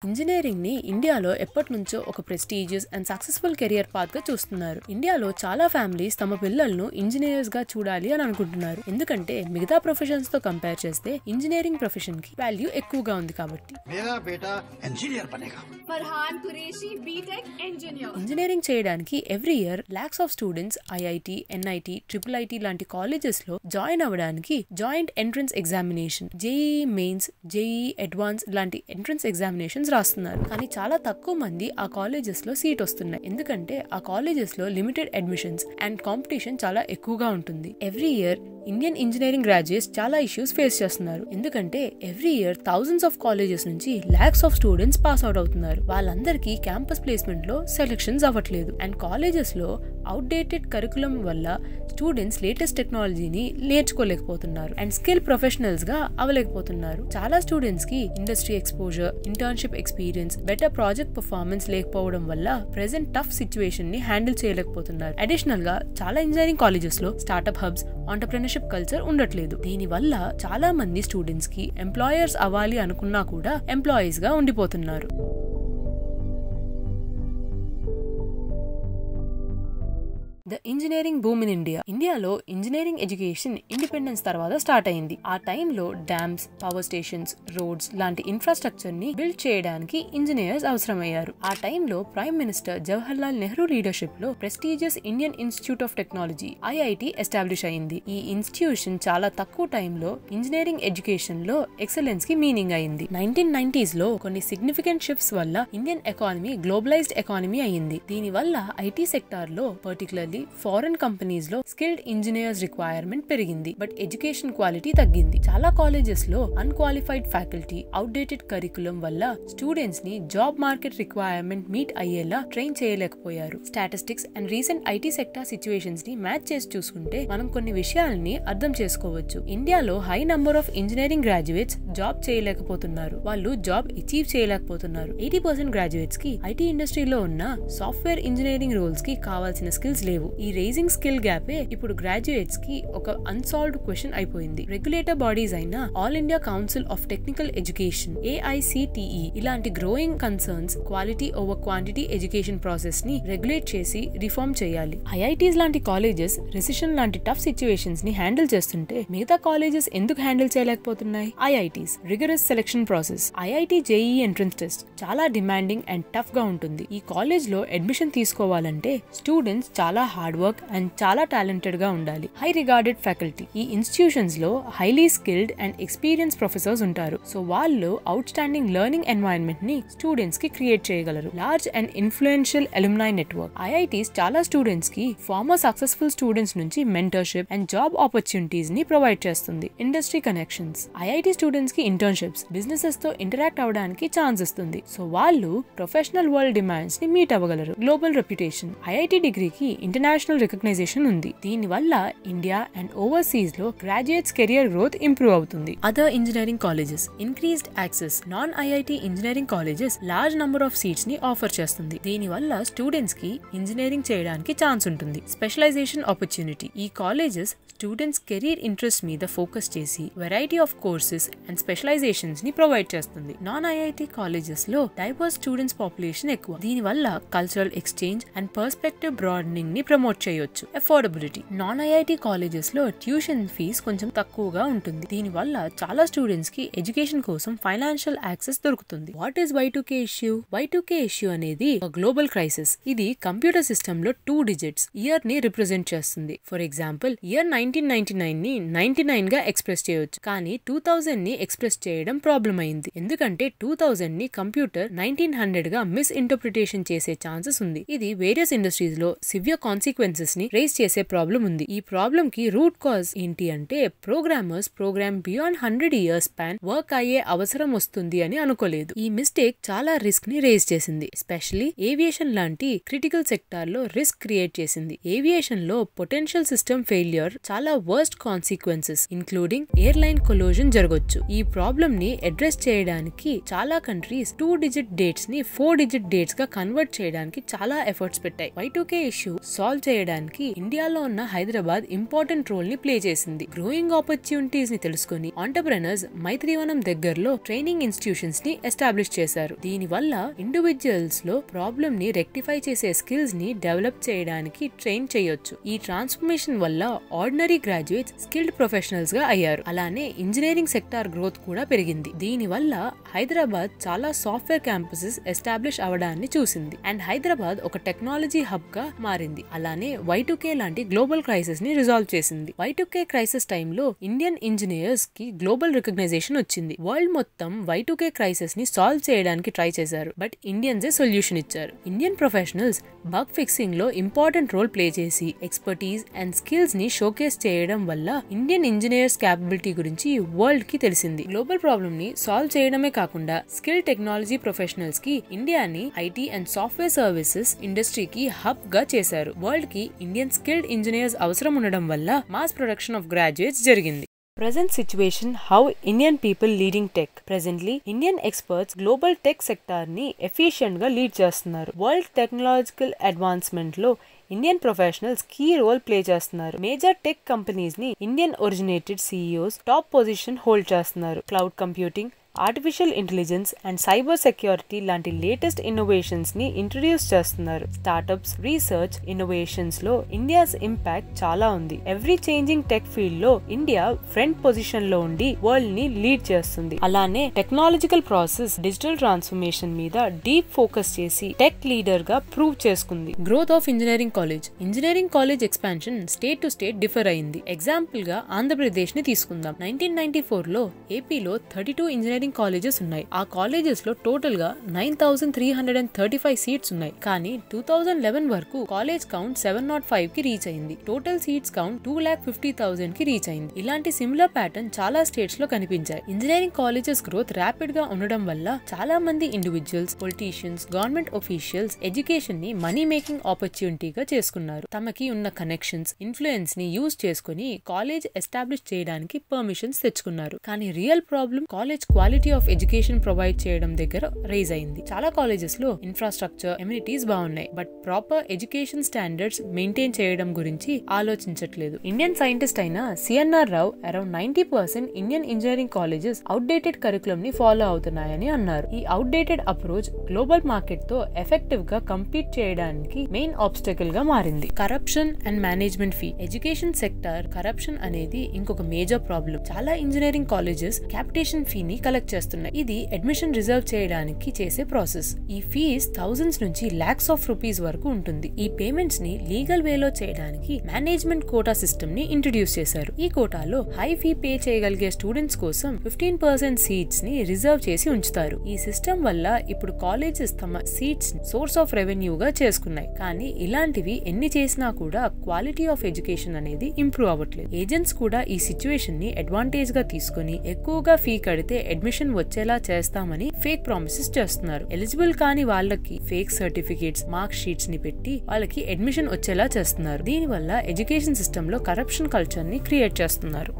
Engineering ని ఇండియాలో ఎప్పటి నుంచో ఒక prestigious and successful career path గా చూస్తున్నారు. ఇండియాలో చాలా ఫ్యామిలీస్ తమ పిల్లలను ఇంజనీర్స్ గా చూడాలి అని అనుకుంటున్నారు. ఎందుకంటే మిగతా ప్రొఫెషన్స్ తో కంపేర్ చేస్తే ఇంజనీరింగ్ ప్రొఫెషన్ కి వాల్యూ ఎక్కువగా ఉంది కాబట్టి. ఇంజనీరింగ్ చేయడానికి every year lakhs of students IIT, NIT, triple లాంటి కాలేజెస్ లో జాయిన్ అవ్వడానికి joint entrance examination, JEE mains, JEE advance లాంటి ఎంట్రన్స్ ఎగ్జామినేషన్స్ రాస్తున్నారు. కానీ చాలా తక్కువ మంది ఆ కాలేజెస్ లో సీట్ వస్తున్నాయి. ఎందుకంటే ఆ కాలేజెస్ లో లిమిటెడ్ అడ్మిషన్స్ అండ్ కాంపిటీషన్ చాలా ఎక్కువగా ఉంటుంది. Every year Indian engineering graduates చాలా ఇష్యూస్ ఫేస్ చేస్తున్నారు. ఎందుకంటే every year thousands of colleges నుంచి lakhs of students pass out అవుతున్నారు. వాళ్ళందరికీ క్యాంపస్ ప్లేస్మెంట్ లో సెలెక్షన్స్ అవ్వట్లేదు. అండ్ కాలేజెస్ లో అవుట్డేటెడ్ కరికులం వల్ల స్టూడెంట్స్ లేటెస్ట్ టెక్నాలజీని నేర్చుకోలేకపోతున్నారు అండ్ స్కిల్ ప్రొఫెషనల్స్ గా అవ్వలేకపోతున్నారు. చాలా స్టూడెంట్స్ కి industry exposure, internship experience, better project performance లేకపోవడం వల్ల ప్రెసెంట్ టఫ్ సిచ్యువేషన్ ని హ్యాండిల్ చేయలేకపోతున్నారు. అడిషనల్ గా చాలా ఇంజనీరింగ్ కాలేజెస్ లో స్టార్ట్అప్ హబ్స్, ఆంటర్‌ప్రెన్యూర్‌షిప్ కల్చర్ ఉండట్లేదు. దీని వల్ల చాలా మంది స్టూడెంట్స్ కి ఎంప్లాయర్స్ అవ్వాలి అనుకున్నా కూడా ఎంప్లాయీస్ గా ఉండిపోతున్నారు. The engineering boom in India. ఇండియాలో ఇంజనీరింగ్ ఎడ్యుకేషన్ ఇండిపెండెన్స్ తర్వాత స్టార్ట్ అయింది. ఆ టైంలో డ్యామ్స్, పవర్ స్టేషన్స్, రోడ్స్ లాంటి ఇన్ఫ్రాస్ట్రక్చర్ ని బిల్డ్ చేయడానికి ఇంజనీర్స్ అవసరమయ్యారు. ఆ టైంలో prime minister Jawaharlal Nehru leadership లో prestigious Indian Institute of Technology IIT establish అయింది. ఈ ఇన్స్టిట్యూషన్ చాలా తక్కువ టైంలో ఇంజనీరింగ్ ఎడ్యుకేషన్ లో ఎక్సలెన్స్ కి మీనింగ్ అయింది. 1990s లో కొన్ని సిగ్నిఫికెంట్ షిఫ్ట్స్ వల్ల ఇండియన్ ఎకానమీ గ్లోబలైజ్డ్ ఎకానమీ అయింది. దీని వల్ల ఐటీ సెక్టార్ లో పర్టికులర్లీ ఫారెన్ కంపెనీస్ లో స్కిల్డ్ ఇంజనీర్స్ రిక్వైర్మెంట్ పెరిగింది. బట్ ఎడ్యుకేషన్ క్వాలిటీ తగ్గింది. చాలా కాలేజెస్ లో అన్క్వాలిఫైడ్ ఫ్యాకల్టీ, అవుట్డేటెడ్ కరికులం వల్ల స్టూడెంట్స్ ని జాబ్ మార్కెట్ రిక్వైర్మెంట్ మీట్ అయ్యేలా ట్రైన్ చేయలేకపోయారు. Statistics and recent IT sector situations ని మ్యాచ్ చేసి చూసుకుంటే మనం కొన్ని విషయాలని అర్థం చేసుకోవచ్చు. ఇండియాలో high number of engineering graduates job చేయలేకపోతున్నారు. వాళ్ళు జాబ్ అచీవ్ చేయలేకపోతున్నారు. 80% గ్రాడ్యుయేట్స్ కి ఐటీ ఇండస్ట్రీలో ఉన్న సాఫ్ట్వేర్ ఇంజనీరింగ్ రోల్స్ కి కావాల్సిన స్కిల్స్ లేవు. ఈ రేజింగ్ స్కిల్ గ్యాపే ఇప్పుడు గ్రాడ్యుయేట్స్ కి ఒక అన్సాల్వ్డ్ క్వశ్చన్ అయిపోయింది. రెగ్యులేటర్ బాడీస్ అయిన All India Council of Technical Education, AICTE ఇలాంటి growing concerns quality over quantity education process ని రెగ్యులేట్ చేసి రిఫార్మ్ చేయాలి. ఐఐటీస్ లాంటి కాలేజెస్ రెసిషన్ లాంటి టఫ్ సిచ్యువేషన్స్ ని హ్యాండిల్ చేస్తుంటే మిగతా కాలేజెస్ ఎందుకు హ్యాండిల్ చేయలేకపోతున్నాయి? IITs rigorous selection process. IIT JEE entrance test చాలా డిమాండింగ్ అండ్ టఫ్ గా ఉంటుంది. ఈ కాలేజ్ లో అడ్మిషన్ తీసుకోవాలంటే స్టూడెంట్స్ చాలా హార్డ్ వర్క్ అండ్ చాలా టాలెంటెడ్ గా ఉండాలి. High regarded faculty. ఈ ఇన్స్టిట్యూషన్స్ లో highly skilled and experience professors ఉంటారు. సో వాళ్ళు అవుట్ స్టాండింగ్ లెర్నింగ్ ఎన్వైరన్మెంట్ ని స్టూడెంట్స్ కి క్రియేట్ చేయగలరు. Large and influential alumni network. IITs చాలా స్టూడెంట్స్ కి ఫార్మర్ సక్సెస్ఫుల్ స్టూడెంట్స్ నుంచి మెంటర్షిప్ అండ్ జాబ్ ఆపర్చునిటీస్ ని ప్రొవైడ్ చేస్తుంది. Industry connections. ఐఐటి స్టూడెంట్స్ కి ఇంటర్న్షిప్స్, బిజినెసెస్ తో ఇంటరాక్ట్ అవ్వడానికి ఛాన్స్ ఇస్తుంది. సో వాళ్ళు ప్రొఫెషనల్ వరల్డ్ డిమాండ్స్ ని మీట్ అవ్వగలరు. Global reputation. ఐఐటి డిగ్రీకి ఇంటర్నేషనల్ రికగ్నైజేషన్ ఉంది. దీని వల్ల ఇండియా అండ్ ఓవర్సీస్ లో గ్రాడ్యుయేట్స్ కెరియర్ గ్రోత్ ఇంప్రూవ్ అవుతుంది. Other engineering colleges. Increased access. Non IIT engineering colleges large number of seats ని ఆఫర్ చేస్తుంది. దీని వల్ల స్టూడెంట్స్ కి ఇంజనీరింగ్ చేయడానికి ఛాన్స్ ఉంటుంది. Specialisation opportunity. ఈ కాలేజెస్ స్టూడెంట్స్ కెరీర్ ఇంట్రెస్ట్ మీద ఫోకస్ చేసి variety of courses and specialisations ని ప్రొవైడ్ చేస్తుంది. నాన్ ఐఐటి కాలేజెస్ లో డైవర్స్ స్టూడెంట్స్ పాపులేషన్ ఎక్కువ. దీని వల్ల cultural exchange and perspective broadening ని ప్రమోట్ చేయొచ్చు. అఫోర్డబిలిటీ. నాన్ ఐఐటి కాలేజెస్ లో ట్యూషన్ ఫీజ్ కొంచెం తక్కువగా ఉంటుంది. దీని వల్ల చాలా స్టూడెంట్స్ కి ఎడ్యుకేషన్ కోసం ఫైనాన్షియల్ యాక్సెస్ దొరుకుతుంది. What is Y2K issue? Y2K issue అనేది ఒక గ్లోబల్ క్రైసిస్. ఇది కంప్యూటర్ సిస్టమ్ లో 2 డిజిట్స్ ఇయర్ ని రిప్రజెంట్ చేస్తుంది. ఫర్ ఎగ్జాంపుల్ ఇయర్ 1999 ని 99 గా ఎక్స్ప్రెస్ చేయొచ్చు. కానీ 2000 ని ఎక్స్ప్రెస్ చేయడం ప్రాబ్లం అయింది. ఎందుకంటే 2000 ని కంప్యూటర్ 1900 గా మిస్ ఇంటర్ప్రిటేషన్ చేసే ఛాన్సెస్ ఉంది. ఇది వేరియస్ ఇండస్ట్రీస్ లో సివియర్ కాన్సిక్వెన్సెస్ ని రేస్ చేసే ప్రాబ్లం ఉంది. ఈ ప్రాబ్లం కి రూట్ కాజ్ ఏంటి అంటే programmers program beyond 100 years span work అయ్యే అవసరం వస్తుంది అని అనుకోలేదు. ఈ మిస్టేక్ చాలా రిస్క్ ని రేస్ చేసింది. ఎస్పెషల్లీ ఏవియేషన్ లాంటి క్రిటికల్ సెక్టార్ లో రిస్క్ క్రియేట్ చేసింది. ఏవియేషన్ లో పొటెన్షియల్ సిస్టమ్ ఫెయిల్యూర్ చాలా వర్స్ట్ కాన్సిక్వెన్సెస్ ఇంక్లూడింగ్ ఎయిర్లైన్ కొలూజన్ జరగొచ్చు. ఈ ప్రాబ్లం ని అడ్రస్ చేయడానికి చాలా కంట్రీస్ 2 డిజిట్ డేట్స్ ని 4 డిజిట్ డేట్స్ గా కన్వర్ట్ చేయడానికి చాలా ఎఫర్ట్స్ పెట్టాయి. Y2K ఇష్యూ సాల్వ్ సాల్వ్ చేయడానికి ఇండియాలో ఉన్న హైదరాబాద్ ఇంపార్టెంట్ రోల్ ని ప్లే చేసింది. గ్రోయింగ్ ఆపర్చునిటీస్ ని తెలుసుకుని ఆంటర్‌ప్రెనర్స్ మైత్రివనం దగ్గరలో ట్రైనింగ్ ఇన్స్టిట్యూషన్స్ ని ఎస్టాబ్లిష్ చేశారు. దీని వల్ల ఇండివిజువల్స్ లో ప్రాబ్లమ్ ని రెక్టిఫై చేసే స్కిల్స్ ని డెవలప్ చేయడానికి ట్రైన్ చేయొచ్చు. ఈ ట్రాన్స్ఫర్మేషన్ వల్ల ఆర్డినరీ గ్రాడ్యుయేట్స్ స్కిల్డ్ ప్రొఫెషనల్స్ గా అయ్యారు. అలానే ఇంజనీరింగ్ సెక్టార్ గ్రోత్ కూడా పెరిగింది. దీని వల్ల హైదరాబాద్ చాలా సాఫ్ట్వేర్ క్యాంపసెస్ ఎస్టాబ్లిష్ అవడాన్ని చూసింది అండ్ హైదరాబాద్ ఒక టెక్నాలజీ హబ్ గా మారింది. అలానే Y2K లాంటి గ్లోబల్ క్రైసిస్ ని రిజాల్వ్ చేసింది. Y2K క్రైసిస్ టైంలో ఇండియన్ ఇంజనీర్స్ కి గ్లోబల్ రికగ్నైజేషన్ వచ్చింది. వరల్డ్ మొత్తం Y2K క్రైసిస్ ని సాల్వ్ చేయడానికి ట్రై చేశారు. బట్ ఇండియన్సే సొల్యూషన్ ఇచ్చారు. ఇండియన్ ప్రొఫెషనల్స్ బగ్ ఫిక్సింగ్ లో ఇంపార్టెంట్ రోల్ ప్లే చేసి ఎక్స్పర్టీస్ అండ్ స్కిల్స్ ని షోకేస్ చేయడం వల్ల ఇండియన్ ఇంజనీర్స్ క్యాపబిలిటీ గురించి వరల్డ్ కి తెలిసింది. గ్లోబల్ ప్రాబ్లమ్ ని సాల్వ్ చేయడమే కాకుండా స్కిల్ టెక్నాలజీ ప్రొఫెషనల్స్ కి ఇండియాని ఐటీ అండ్ సాఫ్ట్వేర్ సర్వీసెస్ ఇండస్ట్రీకి హబ్ గా చేశారు. వరల్డ్ కి ఇండియన్ స్కిల్డ్ ఇంజనీర్స్ అవసరం ఉండడం వల్ల మాస్ ప్రొడక్షన్ ఆఫ్ గ్రాడ్యుయేట్స్ జరిగింది. Present situation, how Indian people leading tech. Presently, Indian experts global tech sector ni efficient ga lead చేస్తున్నారు. World technological advancement లో Indian professionals key role play చేస్తున్నారు. Major tech companies ని Indian originated CEOs top position hold చేస్తున్నారు. Cloud computing, artificial intelligence and cyber security లాంటి latest innovations ని introduce చేస్తున్నారు. Startups, research, innovations లో India's impact చాలా ఉంది. ఎవ్రీ చేంజింగ్ టెక్ ఫీల్డ్ లో ఇండియా ఫ్రంట్ పొజిషన్ లో ఉండి వరల్డ్ ని లీడ్ చేస్తుంది. అలానే టెక్నాలజికల్ ప్రాసెస్, డిజిటల్ ట్రాన్స్ఫర్మేషన్ మీద డీప్ ఫోకస్ చేసి టెక్ లీడర్ గా ప్రూవ్ చేసుకుంది. Growth of engineering college. Engineering college expansion state to state differ అయింది. ఎగ్జాంపుల్ గా ఆంధ్రప్రదేశ్ ని తీసుకుందాం. 1994 లో ఏపీలో 32 ఇంజనీరింగ్ కాలేజెస్ ఉన్నాయి. ఆ కాలేజెస్ లో టోటల్ గా 9335 సీట్స్ ఉన్నాయి. కానీ 2011 వరకు కాలేజ్ కౌంట్ 705 కి రీచ్ అయింది. టోటల్ సీట్స్ కౌంట్ 2,50,000 కి రీచ్ అయింది. ఇలాంటి సిమిలర్ ప్యాటర్న్ చాలా స్టేట్స్ లో కనిపించాయి. ఇంజనీరింగ్ కాలేజెస్ గ్రోత్ ర్యాపిడ్ గా ఉండడం వల్ల చాలా మంది individuals, politicians, government officials education ని మనీ మేకింగ్ ఆపర్చునిటీగా చేసుకున్నారు. తమకి ఉన్న కనెక్షన్స్, ఇన్ఫ్లుయెన్స్ ని యూజ్ చేసుకుని కాలేజ్ ఎస్టాబ్లిష్ చేయడానికి పర్మిషన్స్ తెచ్చుకున్నారు. కానీ real problem college quality of education provide చేయడం దగ్గర రైజ్ అయింది. చాలా కాలేజెస్ లో ఇన్ఫ్రాస్ట్రక్చర్, ఎమ్యూనిటీస్ బాగున్నాయి. But proper education standards maintain చేయడం గురించి ఆలోచించట్లేదు. ఇండియన్ సైంటిస్ట్ అయిన CNR Rao around 90% Indian engineering colleges outdated curriculum ని ఫాలో అవుతున్నాయని అన్నారు. ఈ అవుట్డేటెడ్ అప్రోచ్ గ్లోబల్ మార్కెట్ తో ఎఫెక్టివ్ గా కంపీట్ చేయడానికి మెయిన్ ఆబ్స్టకల్ గా మారింది. Corruption and management fee. Education sector corruption అనేది ఇంకొక మేజర్ ప్రాబ్లం. చాలా ఇంజనీరింగ్ కాలేజెస్ క్యాపిటేషన్ ఫీ ని కలెక్ట్ చేస్తున్నాయి. ఇది అడ్మిషన్ రిజర్వ్ చేయడానికి చేసే ప్రాసెస్. ఈ ఫీజ్ థౌజండ్స్ నుంచి లాక్స్ ఆఫ్ రూపీస్ వరకు ఉంటుంది. ఈ పేమెంట్స్ ని లీగల్ వేలో చేయడానికి మేనేజ్మెంట్ కోటా సిస్టమ్ ని ఇంట్రడ్యూస్ చేశారు. ఈ కోటాలో హై ఫీ పే చేయగలిగే స్టూడెంట్స్ కోసం 15% సీట్స్ ని రిజర్వ్ చేసి ఉంచుతారు. ఈ సిస్టమ్ వల్ల ఇప్పుడు కాలేజెస్ తమ సీట్స్ సోర్స్ ఆఫ్ రెవెన్యూ గా చేసుకున్నాయి. కానీ ఇలాంటివి ఎన్ని చేసినా కూడా క్వాలిటీ ఆఫ్ ఎడ్యుకేషన్ అనేది ఇంప్రూవ్ అవ్వట్లేదు. ఏజెంట్స్ కూడా ఈ సిచ్యువేషన్ ని అడ్వాంటేజ్ గా తీసుకుని ఎక్కువగా ఫీ కడితే అడ్మిషన్ వచ్చేలా చేస్తామని ఫేక్ ప్రామిసెస్ చేస్తున్నారు. ఎలిజిబుల్ కాని వాళ్ళకి ఫేక్ సర్టిఫికేట్స్, మార్క్ షీట్స్ ని పెట్టి వాళ్ళకి అడ్మిషన్ వచ్చేలా చేస్తున్నారు. దీనివల్ల ఎడ్యుకేషన్ సిస్టమ్ లో కరప్షన్ కల్చర్ ని క్రియేట్ చేస్తున్నారు.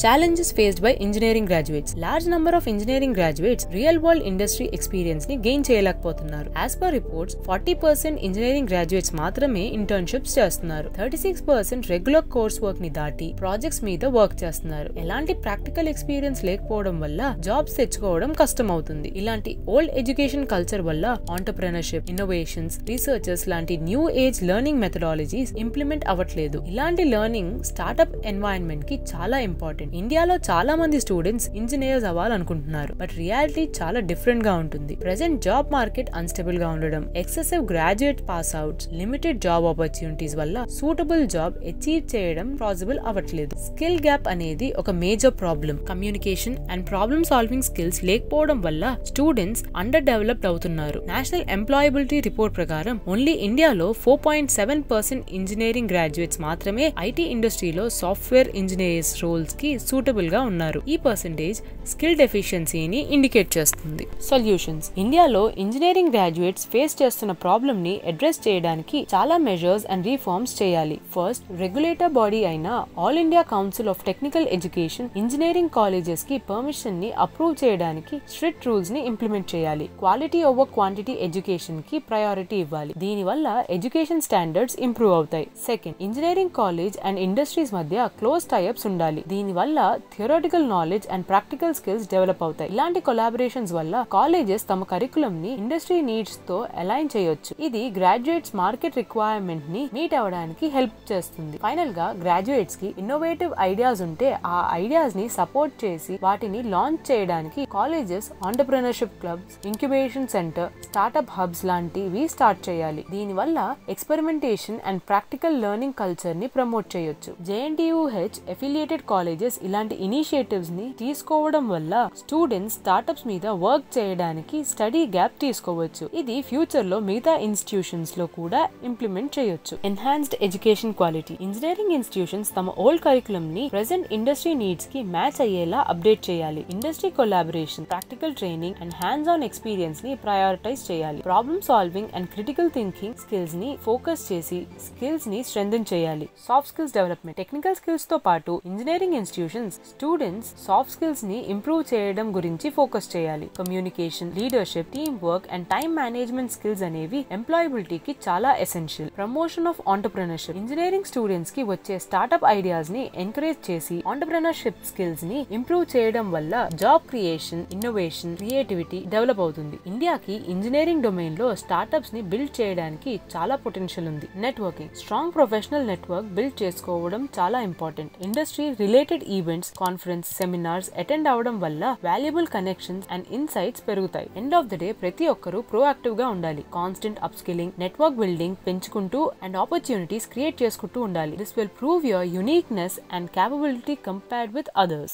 Challenges faced by engineering graduates. Large number of engineering graduates real world industry experience ni gain చేయలేకపోతున్నారు. As per reports, 40% engineering graduates మాత్రమే internships చేస్తున్నారు. 36% రెగ్యులర్ కోర్స్ వర్క్ ని దాటి ప్రాజెక్ట్స్ మీద work చేస్తున్నారు. ఎలాంటి ప్రాక్టికల్ ఎక్స్పీరియన్స్ లేకపోవడం వల్ల జాబ్స్ తెచ్చుకోవడం కష్టం అవుతుంది. ఇలాంటి ఓల్డ్ ఎడ్యుకేషన్ కల్చర్ వల్ల ఆంటర్‌ప్రెన్యూర్‌షిప్, ఇన్నోవేషన్స్, రీసెర్చెస్ లాంటి new age learning methodologies implement అవ్వట్లేదు. ఇలాంటి లెర్నింగ్ స్టార్ట్అప్ ఎన్వైరన్మెంట్ కి చాలా ఇంపార్టెంట్. ఇండియాలో చాలా మంది స్టూడెంట్స్ ఇంజనీర్స్ అవ్వాలనుకుంటున్నారు. బట్ రియాలిటీ చాలా డిఫరెంట్ గా ఉంటుంది. ప్రెసెంట్ జాబ్ మార్కెట్ అన్స్టేబుల్ గా ఉండడం, excessive graduate pass outs, limited job opportunities వల్ల సూటబుల్ జాబ్ అచీవ్ చేయడం పాసిబుల్ అవ్వట్లేదు. స్కిల్ గ్యాప్ అనేది ఒక major problem. Communication and problem solving skills లేకపోవడం వల్ల స్టూడెంట్స్ అండర్ డెవలప్డ్ అవుతున్నారు. నేషనల్ ఎంప్లాయబిలిటీ రిపోర్ట్ ప్రకారం ఓన్లీ ఇండియాలో 4.7% ఇంజనీరింగ్ గ్రాడ్యుయేట్స్ మాత్రమే ఐటీ ఇండస్ట్రీలో సాఫ్ట్వేర్ ఇంజనీర్స్ రోల్స్ కి సూటబుల్ గా ఉన్నారు. ఈ పర్సెంటేజ్ స్కిల్ డెఫిషియన్సీని ఇండికేట్ చేస్తుంది. సొల్యూషన్స్. ఇండియాలో ఇంజనీరింగ్ గ్రాడ్యుయేట్స్ ఫేస్ చేస్తున్న ప్రాబ్లమ్ ని అడ్రస్ చేయడానికి చాలా మెజర్స్ అండ్ రిఫార్మ్స్ చేయాలి. ఫస్ట్, రెగ్యులేటర్ బాడీ అయిన All India Council of Technical education engineering colleges కి పర్మిషన్ ని అప్రూవ్ చేయడానికి స్ట్రిక్ట్ రూల్స్ ని ఇంప్లిమెంట్ చేయాలి. క్వాలిటీ ఓవర్ క్వాంటిటీ ఎడ్యుకేషన్ కి ప్రయారిటీ ఇవ్వాలి. దీనివల్ల ఎడ్యుకేషన్ స్టాండర్డ్స్ ఇంప్రూవ్ అవుతాయి. Second, engineering college and industries మధ్య క్లోజ్ టైఅప్స్ ఉండాలి. దీనివల్ల theoretical knowledge and practical skills develop అవుతాయి. ఇలాంటి కొలాబరేషన్స్ వల్ల కాలేజెస్ తమ కరికులం ని ఇండస్ట్రీ నీడ్స్ తో అలైన్ చేయొచ్చు. ఇది గ్రాడ్యుయేట్స్ మార్కెట్ రిక్వైర్మెంట్ ని మీట్ అవ్వడానికి హెల్ప్ చేస్తుంది. ఫైనల్ గా, గ్రాడ్యుయేట్స్ కి ఇన్నోవేటివ్ ఐడియాస్ ఉంటే ఆ ఐడియాస్ ని సపోర్ట్ చేసి వాటిని లాంచ్ చేయడానికి colleges entrepreneurship clubs, incubation centre, startup hubs లాంటివి స్టార్ట్ చేయాలి. దీనివల్ల experimentation and practical learning culture ని ప్రమోట్ చేయొచ్చు. JNTUH ఎఫిలియేటెడ్ కాలేజెస్ ఇలాంటి ఇనిషియేటివ్స్ ని తీసుకోవడం వల్ల స్టూడెంట్స్ స్టార్ట్అప్స్ మీద వర్క్ చేయడానికి స్టడీ గ్యాప్ తీసుకోవచ్చు. ఇది ఫ్యూచర్ లో మిగతా ఇన్స్టిట్యూషన్స్ లో కూడా ఇంప్లిమెంట్ చేయొచ్చు. Enhanced education quality. Engineering institutions తమ ఓల్డ్ కరికులం ని ప్రెజెంట్ ఇండస్ట్రీ నీడ్స్ కి మ్యాచ్ అయ్యేలా అప్డేట్ చేయాలి. Industry collaboration, practical training and hands on experience ని ప్రయారిటైజ్ చేయాలి. Problem solving and critical thinking skills ని ఫోకస్ చేసి స్కిల్స్ ని స్ట్రెంథెన్ చేయాలి. Soft skills development. Technical skills తో పాటు engineering institutions students soft skills ని ఇంప్రూవ్ చేయడం గురించి ఫోకస్ చేయాలి. Communication, leadership, team work and time management skills అనేవి ఎంప్లాయబిలిటీకి చాలా essential. Promotion of entrepreneurship. Engineering students కి వచ్చే స్టార్ట్అప్ ఐడియాస్ ని ఎంకరేజ్ చేసి ఆంటర్‌ప్రెన్యూర్‌షిప్ స్కిల్స్ ని ఇంప్రూవ్ చేయడం వల్ల job creation, innovation, creativity develop అవుతుంది. ఇండియాకి ఇంజనీరింగ్ డొమైన్ లో స్టార్ట్అప్స్ ని బిల్డ్ చేయడానికి చాలా పొటెన్షియల్ ఉంది. Networking. Strong professional network build చేసుకోవడం చాలా important. Industry related events, conference, seminars attend అవడం వల్ల వాల్యుబుల్ కనెక్షన్స్ అండ్ ఇన్సైట్స్ పెరుగుతాయి. ఎండ్ ఆఫ్ ద డే ప్రతి ఒక్కరూ ప్రోయాక్టివ్ గా ఉండాలి. Constant up skilling, network building పెంచుకుంటూ అండ్ ఆపర్చునిటీస్ క్రియేట్ చేసుకుంటూ ఉండాలి. This will prove your uniqueness and capability compared with others.